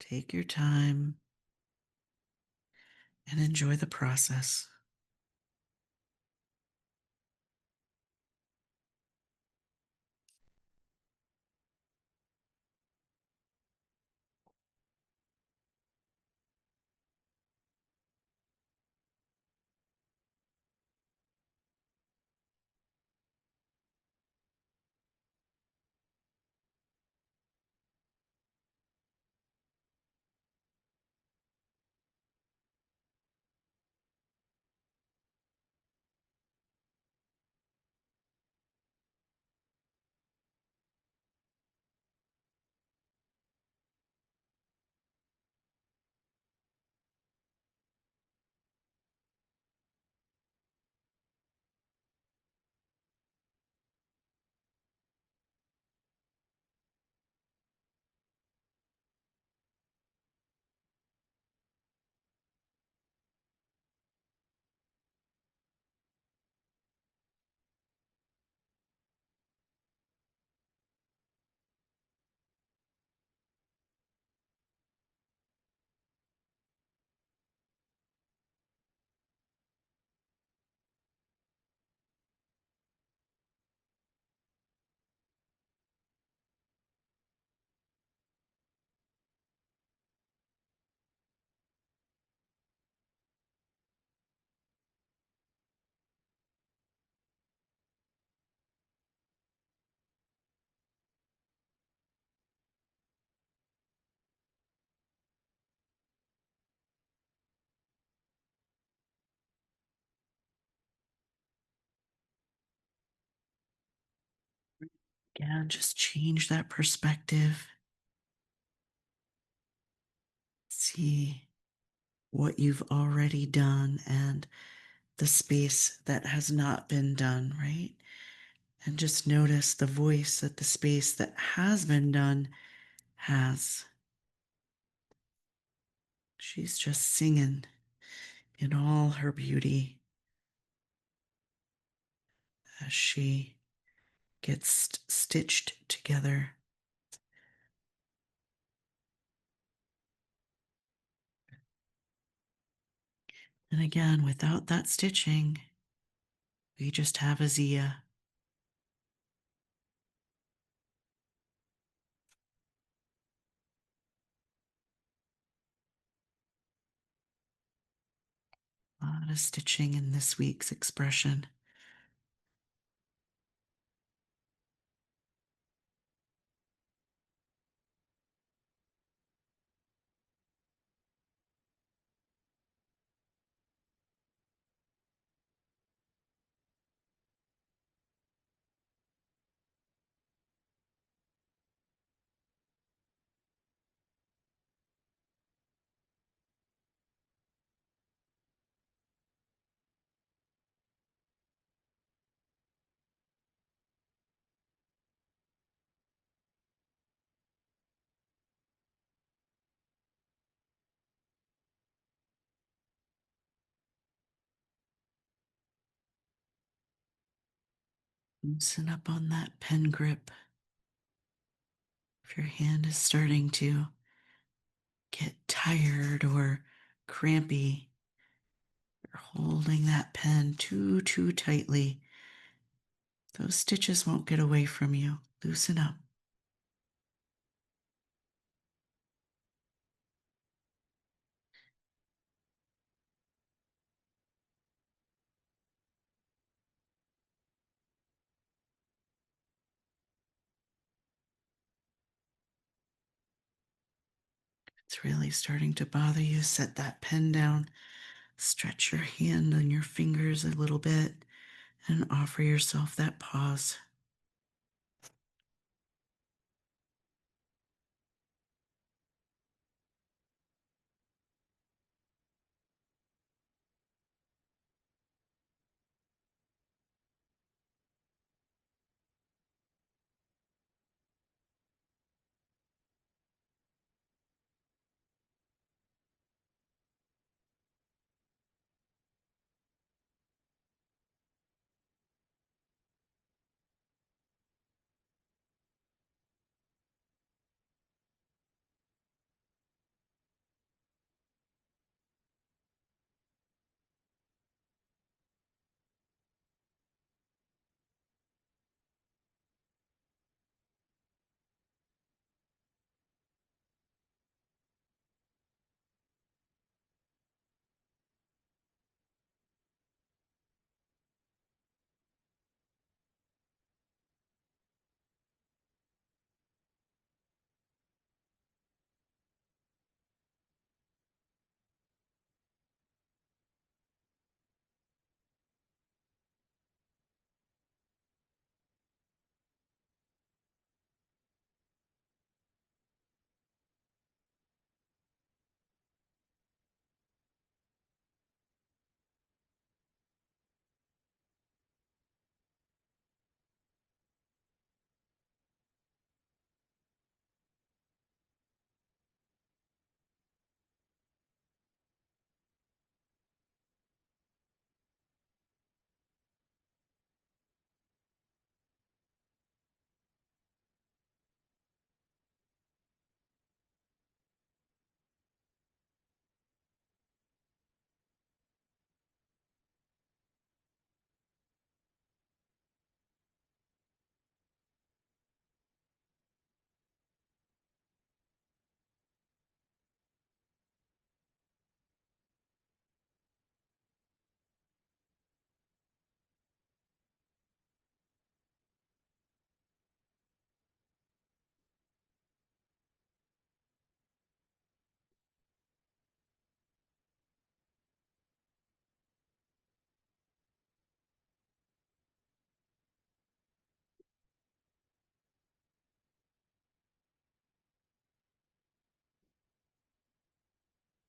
Take your time and enjoy the process. Again, just change that perspective. See what you've already done and the space that has not been done, right? And just notice the voice that the space that has been done has. She's just singing in all her beauty as she gets stitched together. And again, without that stitching, we just have a Zia. A lot of stitching in this week's expression. Loosen up on that pen grip. If your hand is starting to get tired or crampy, you're holding that pen too tightly, those stitches won't get away from you. Loosen up. It's really starting to bother you. Set that pen down. Stretch your hand and your fingers a little bit and offer yourself that pause.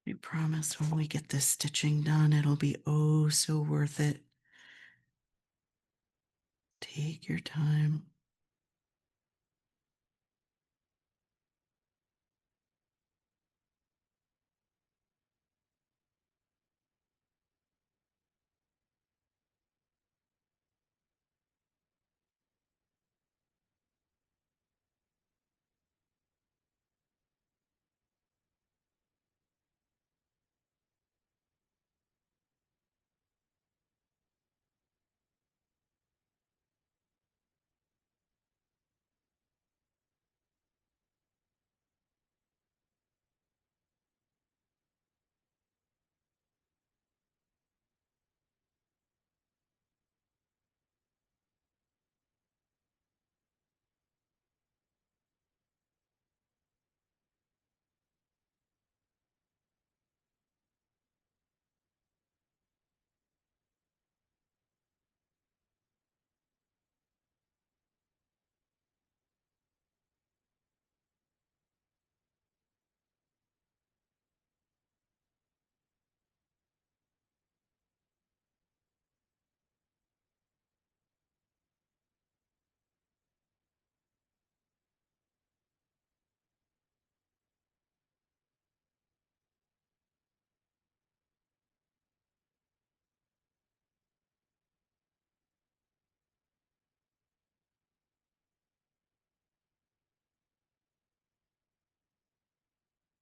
I promise when we get this stitching done, it'll be oh so worth it. Take your time.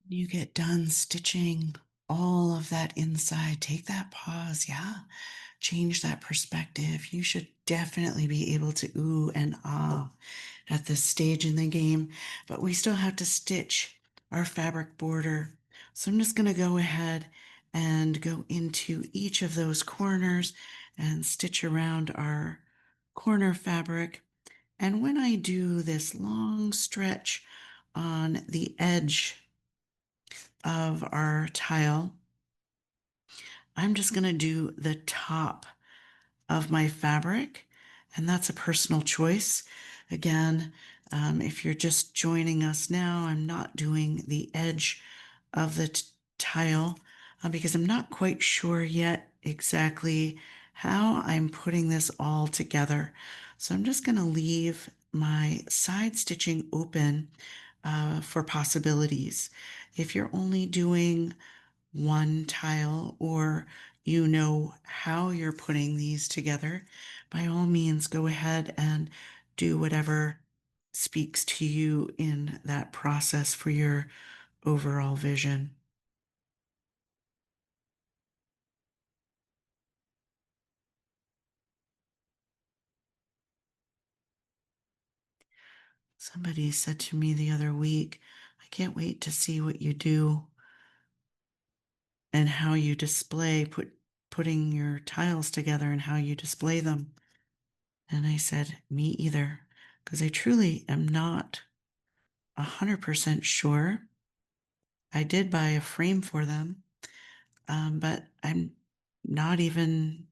You get done stitching all of that inside, take that pause. Yeah. Change that perspective. You should definitely be able to ooh and ah at this stage in the game, but we still have to stitch our fabric border. So I'm just going to go ahead and go into each of those corners and stitch around our corner fabric. And when I do this long stretch on the edge of our tile, I'm just going to do the top of my fabric, and that's a personal choice. Again, if you're just joining us now, I'm not doing the edge of the tile because I'm not quite sure yet exactly how I'm putting this all together. So I'm just going to leave my side stitching open for possibilities. If you're only doing one tile or you know how you're putting these together, by all means, go ahead and do whatever speaks to you in that process for your overall vision. Somebody said to me the other week, I can't wait to see what you do and how you display putting your tiles together and how you display them. And I said, me either, because I truly am not 100% sure. I did buy a frame for them, but I'm not even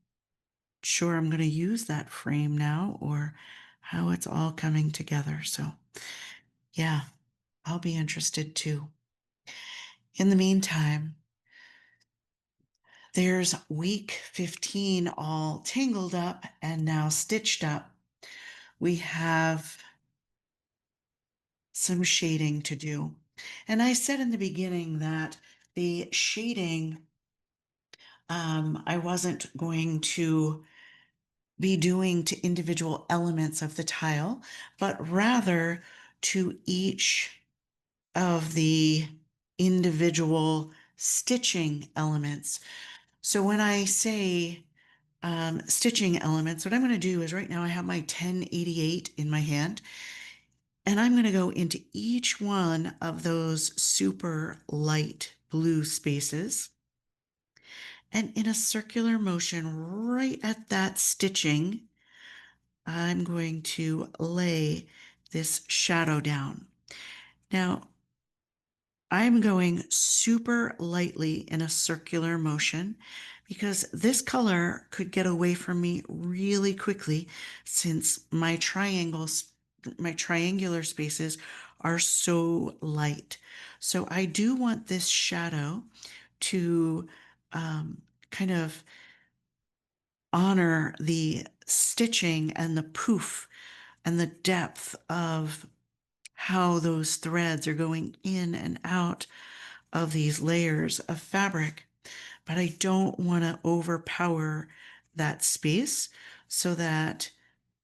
sure I'm going to use that frame now or how it's all coming together. So, yeah, I'll be interested too. In the meantime, there's week 15 all tangled up and now stitched up. We have some shading to do. And I said in the beginning that the shading, I wasn't going to be doing to individual elements of the tile, but rather to each of the individual stitching elements. So when I say stitching elements, what I'm going to do is right now I have my 1088 in my hand, and I'm going to go into each one of those super light blue spaces. And in a circular motion, right at that stitching, I'm going to lay this shadow down. Now, I'm going super lightly in a circular motion because this color could get away from me really quickly since my triangular spaces are so light. So I do want this shadow to kind of honor the stitching and the poof and the depth of how those threads are going in and out of these layers of fabric. But I don't want to overpower that space so that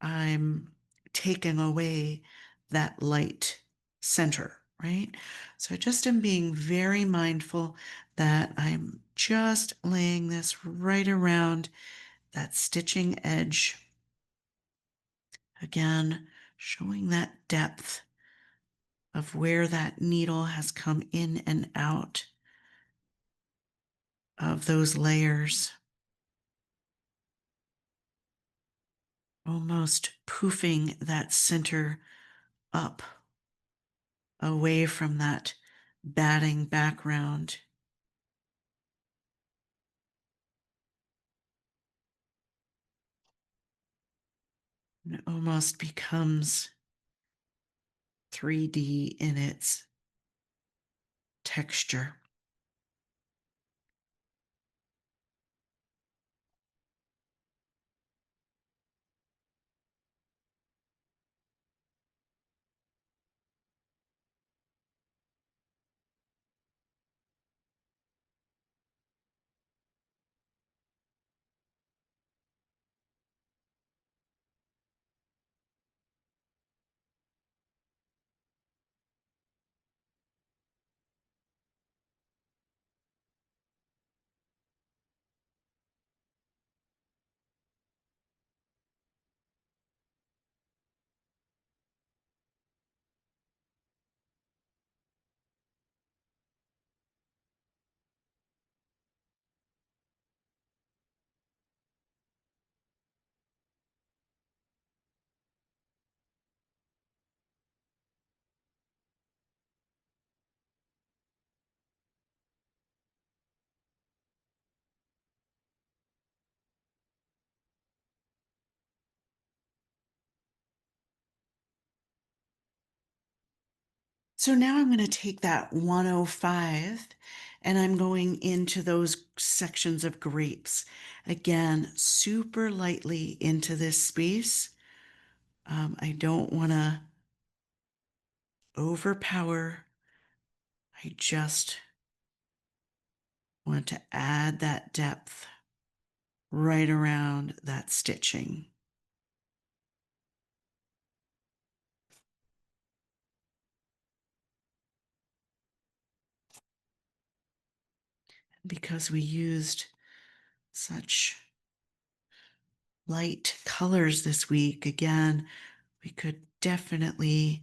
I'm taking away that light center, right? So I just am being very mindful that I'm just laying this right around that stitching edge. Again, showing that depth of where that needle has come in and out of those layers, almost poofing that center up away from that batting background. And it almost becomes 3D in its texture. So now I'm going to take that 105 and I'm going into those sections of grapes. Again, super lightly into this space. I don't want to overpower. I just want to add that depth right around that stitching. Because we used such light colors this week, again, we could definitely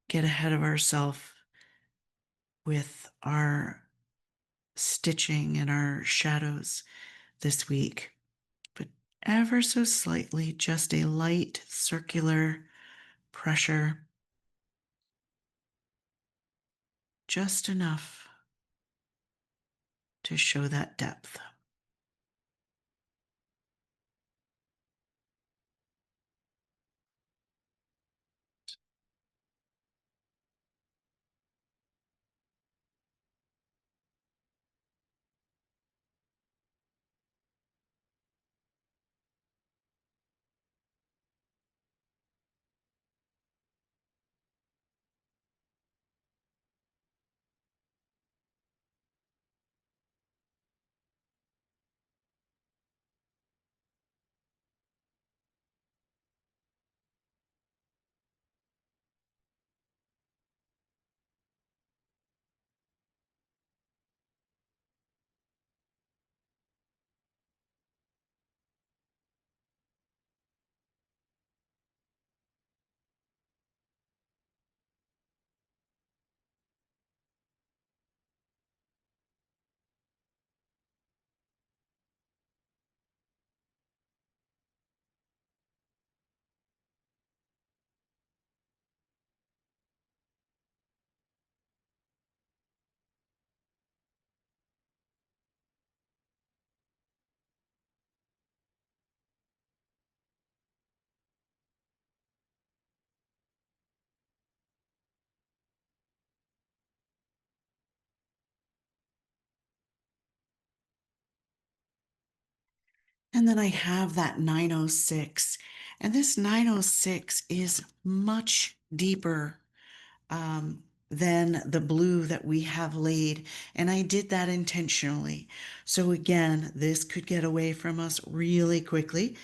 get ahead of ourselves with our stitching and our shadows this week. But ever so slightly, just a light circular pressure, just enough to show that depth. And then I have that 906, and this 906 is much deeper than the blue that we have laid. And I did that intentionally. So again, this could get away from us really quickly,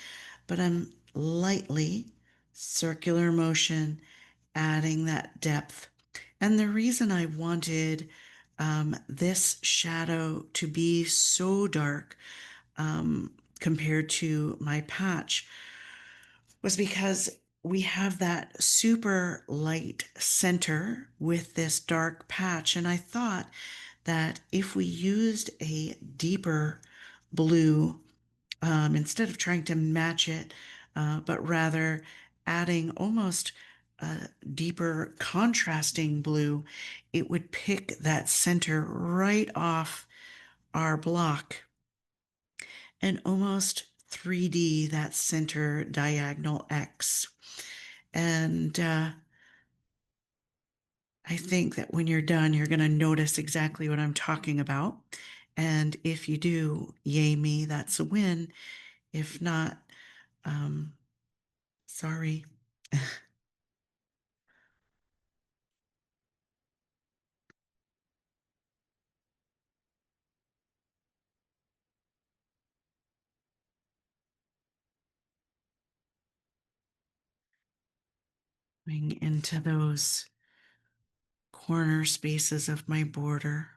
but I'm lightly circular motion, adding that depth. And the reason I wanted this shadow to be so dark compared to my patch was because we have that super light center with this dark patch. And I thought that if we used a deeper blue, instead of trying to match it, but rather adding almost a deeper contrasting blue, it would pick that center right off our block and almost 3D that center diagonal X. And I think that when you're done, you're going to notice exactly what I'm talking about. And if you do, yay me, that's a win. If not, um, sorry. Going into those corner spaces of my border.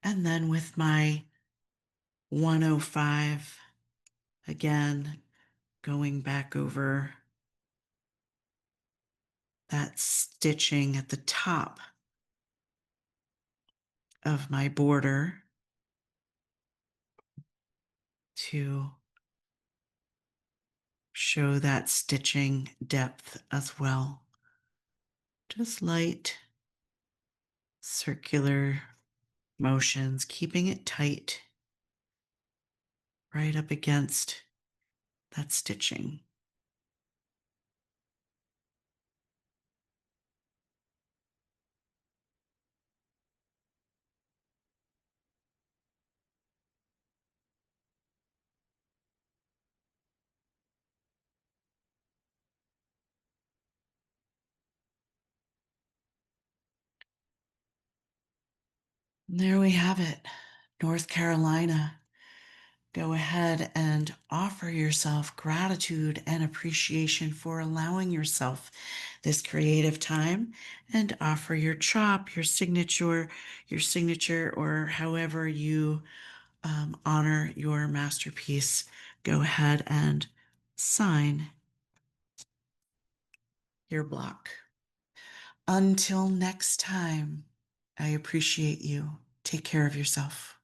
And then with my 105, again, going back over that stitching at the top of my border to show that stitching depth as well. Just light circular motions, keeping it tight right up against that stitching. There we have it, North Carolina. Go ahead and offer yourself gratitude and appreciation for allowing yourself this creative time, and offer your chop, your signature, or however you honor your masterpiece. Go ahead and sign your block. Until next time, I appreciate you. Take care of yourself.